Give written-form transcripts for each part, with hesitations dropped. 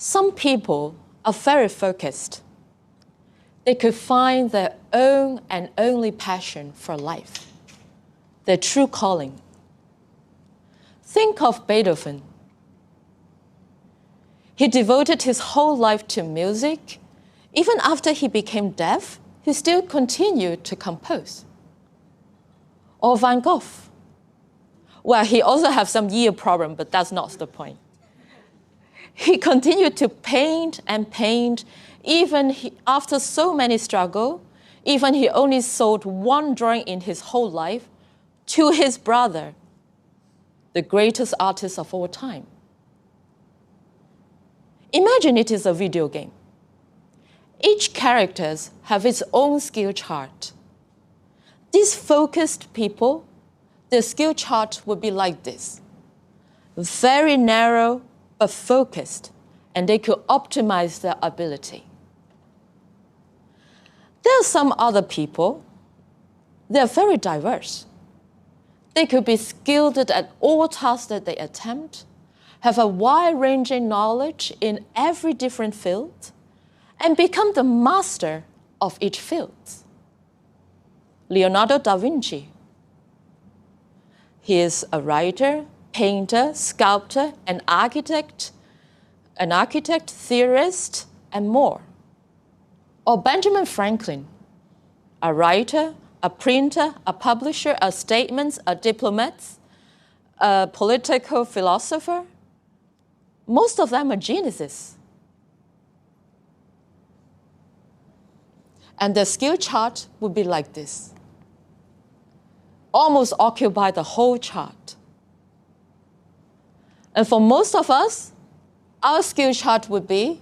Some people are very focused. They could find their own and only passion for life, their true calling. Think of Beethoven. He devoted his whole life to music. Even after he became deaf, he still continued to compose. Or Van Gogh. Well, he also had some ear problem, but that's not the point. He continued to paint and paint, even after so many struggles. Even he only sold one drawing in his whole life to his brother, the greatest artist of all time. Imagine it is a video game. Each character have its own skill chart. These focused people, their skill chart would be like this. Very narrow, but focused, and they could optimize their ability. There are some other people, they are very diverse. They could be skilled at all tasks that they attempt, have a wide-ranging knowledge in every different field, and become the master of each field. Leonardo da Vinci. He is a writer, painter, sculptor, an architect, theorist, and more. Or Benjamin Franklin, a writer, a printer, a publisher, a statesman, a diplomat, a political philosopher. Most of them are geniuses. And the skill chart would be like this. Almost occupy the whole chart. And for most of us, our skill chart would be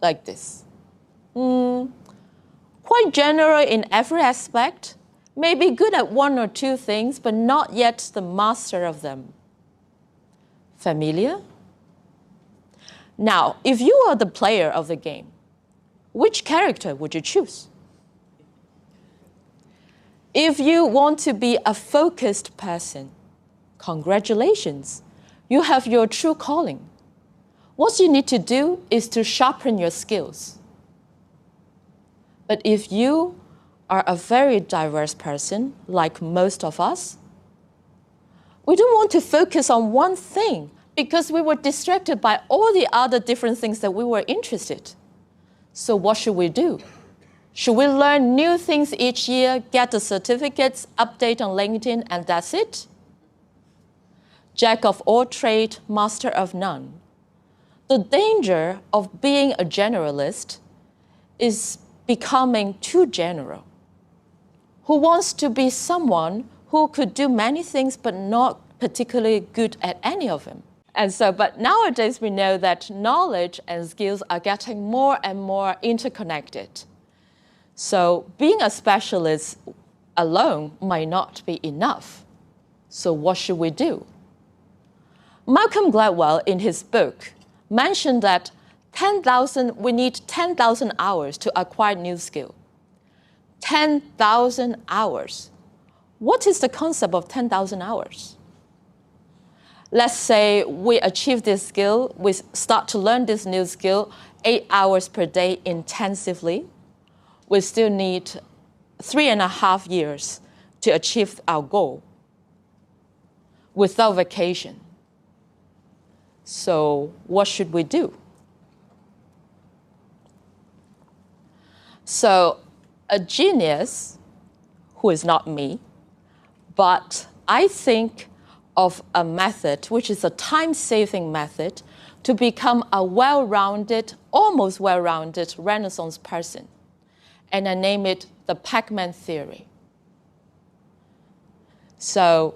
like this. Quite general in every aspect, maybe good at one or two things, but not yet the master of them. Familiar? Now, if you are the player of the game, which character would you choose? If you want to be a focused person, congratulations, you have your true calling. What you need to do is to sharpen your skills. But if you are a very diverse person, like most of us, we don't want to focus on one thing because we were distracted by all the other different things that we were interested in. So what should we do? Should we learn new things each year, get the certificates, update on LinkedIn, and that's it? Jack of all trades, master of none. The danger of being a generalist is becoming too general. Who wants to be someone who could do many things but not particularly good at any of them? But nowadays we know that knowledge and skills are getting more and more interconnected. So being a specialist alone might not be enough. So what should we do? Malcolm Gladwell, in his book, mentioned that we need 10,000 hours to acquire new skill. 10,000 hours. What is the concept of 10,000 hours? Let's say we achieve this skill, we start to learn this new skill 8 hours per day intensively. We still need 3.5 years to achieve our goal without vacation. So what should we do? So a genius, who is not me, but I think of a method, which is a time-saving method, to become a well-rounded, almost well-rounded Renaissance person. And I name it the Pacman Theory. So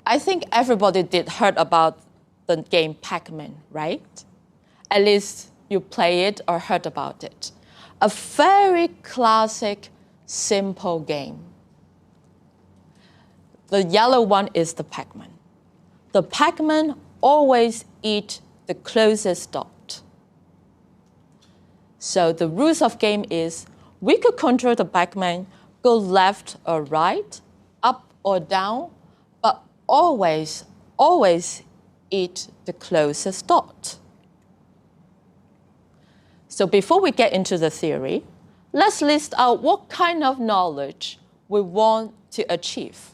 I think everybody did heard about the game Pacman, right? At least you play it or heard about it. A very classic, simple game. The yellow one is the Pacman. The Pacman always eat the closest dot. So the rules of game is we could control the Pacman, go left or right, up or down, but always eat the closest dot. So before we get into the theory, let's list out what kind of knowledge we want to achieve.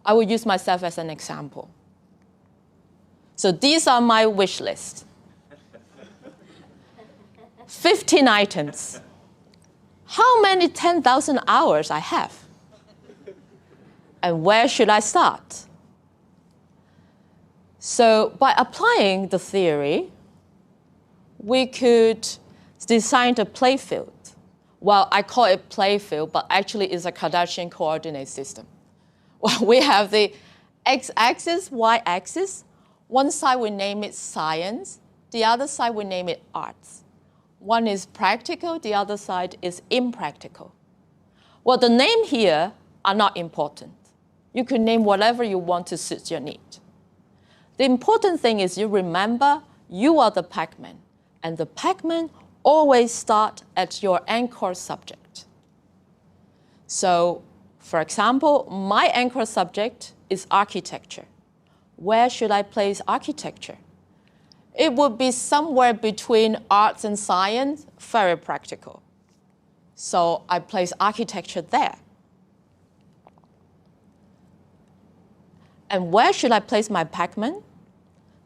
I will use myself as an example. So these are my wish list. 15 items. How many 10,000 hours I have? And where should I start? So by applying the theory, we could design a playfield. Well, I call it playfield, but actually it's a Cartesian coordinate system. Well, we have the x-axis, y-axis. One side we name it science, the other side we name it arts. One is practical, the other side is impractical. Well, the name here are not important. You can name whatever you want to suit your need. The important thing is you remember you are the Pacman, and the Pacman always start at your anchor subject. So, for example, my anchor subject is architecture. Where should I place architecture? It would be somewhere between arts and science, very practical. So I place architecture there. And where should I place my Pacman?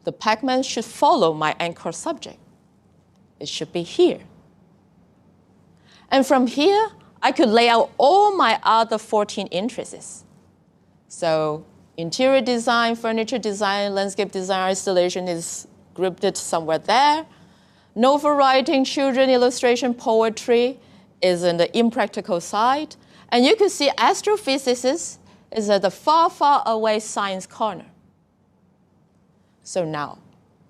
The Pacman should follow my anchor subject. It should be here. And from here, I could lay out all my other 14 interests. So interior design, furniture design, landscape design, installation is grouped somewhere there. Novel writing, children illustration, poetry is in the impractical side. And you can see astrophysicists is at the far, far away science corner. So now,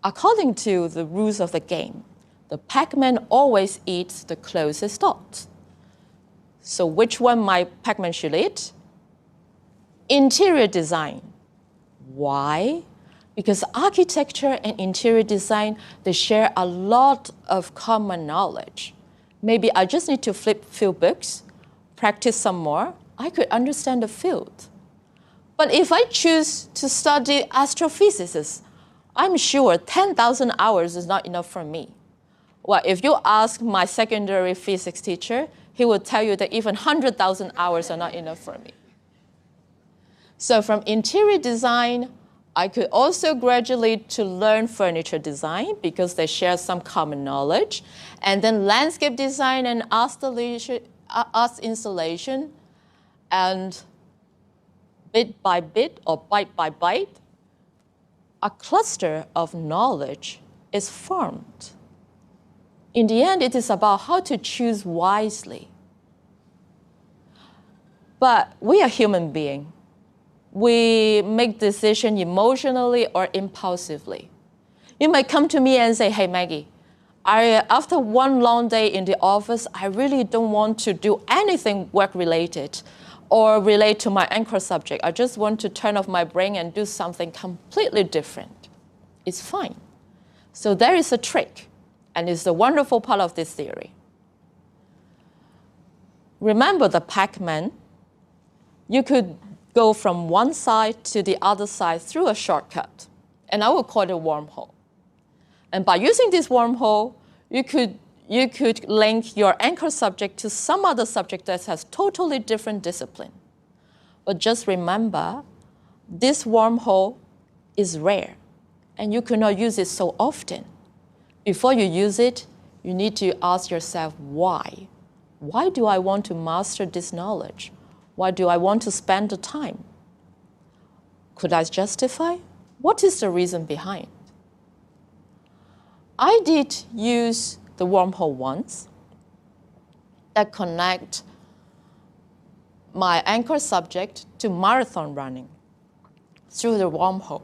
according to the rules of the game, the Pacman always eats the closest dot. So which one my Pacman should eat? Interior design. Why? Because architecture and interior design, they share a lot of common knowledge. Maybe I just need to flip few books, practice some more, I could understand the field. But if I choose to study astrophysics, I'm sure 10,000 hours is not enough for me. Well, if you ask my secondary physics teacher, he will tell you that even 100,000 hours are not enough for me. So from interior design, I could also graduate to learn furniture design because they share some common knowledge. And then landscape design and arts installation. And bit by bit or byte by byte, a cluster of knowledge is formed. In the end, it is about how to choose wisely. But we are human beings. We make decisions emotionally or impulsively. You might come to me and say, hey, Maggie, after one long day in the office, I really don't want to do anything work-related or relate to my anchor subject. I just want to turn off my brain and do something completely different. It's fine. So there is a trick, and it's the wonderful part of this theory. Remember the Pacman, you could go from one side to the other side through a shortcut, and I will call it a wormhole. And by using this wormhole, you could link your anchor subject to some other subject that has totally different discipline. But just remember, this wormhole is rare, and you cannot use it so often. Before you use it, you need to ask yourself, why? Why do I want to master this knowledge? Why do I want to spend the time? Could I justify? What is the reason behind? I did use the wormhole once that connect my anchor subject to marathon running through the wormhole.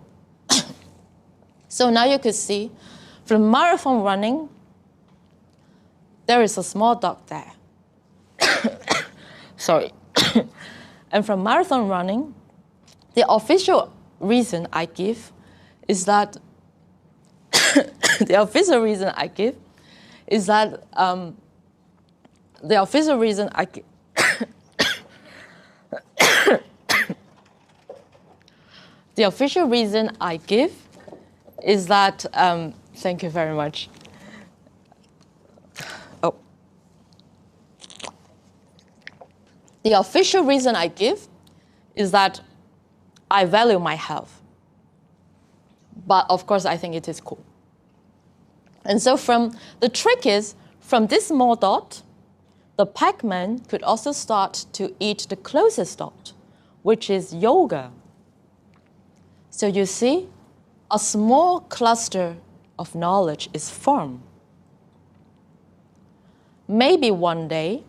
So now you could see from marathon running, there is a small dot there. Sorry. And from marathon running, the official reason I give is that the official reason I give is that thank you very much. The official reason I give is that I value my health. But of course, I think it is cool. And so the trick is, from this small dot, the Pacman could also start to eat the closest dot, which is yoga. So you see, a small cluster of knowledge is formed. Maybe one day,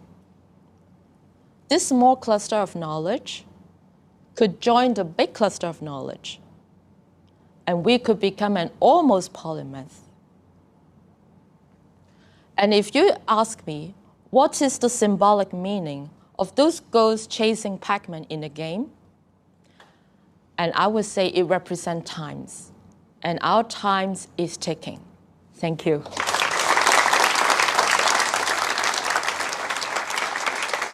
this small cluster of knowledge could join the big cluster of knowledge, and we could become an almost polymath. And if you ask me, what is the symbolic meaning of those ghosts chasing Pacman in the game? And I would say it represents times, and our times is ticking. Thank you.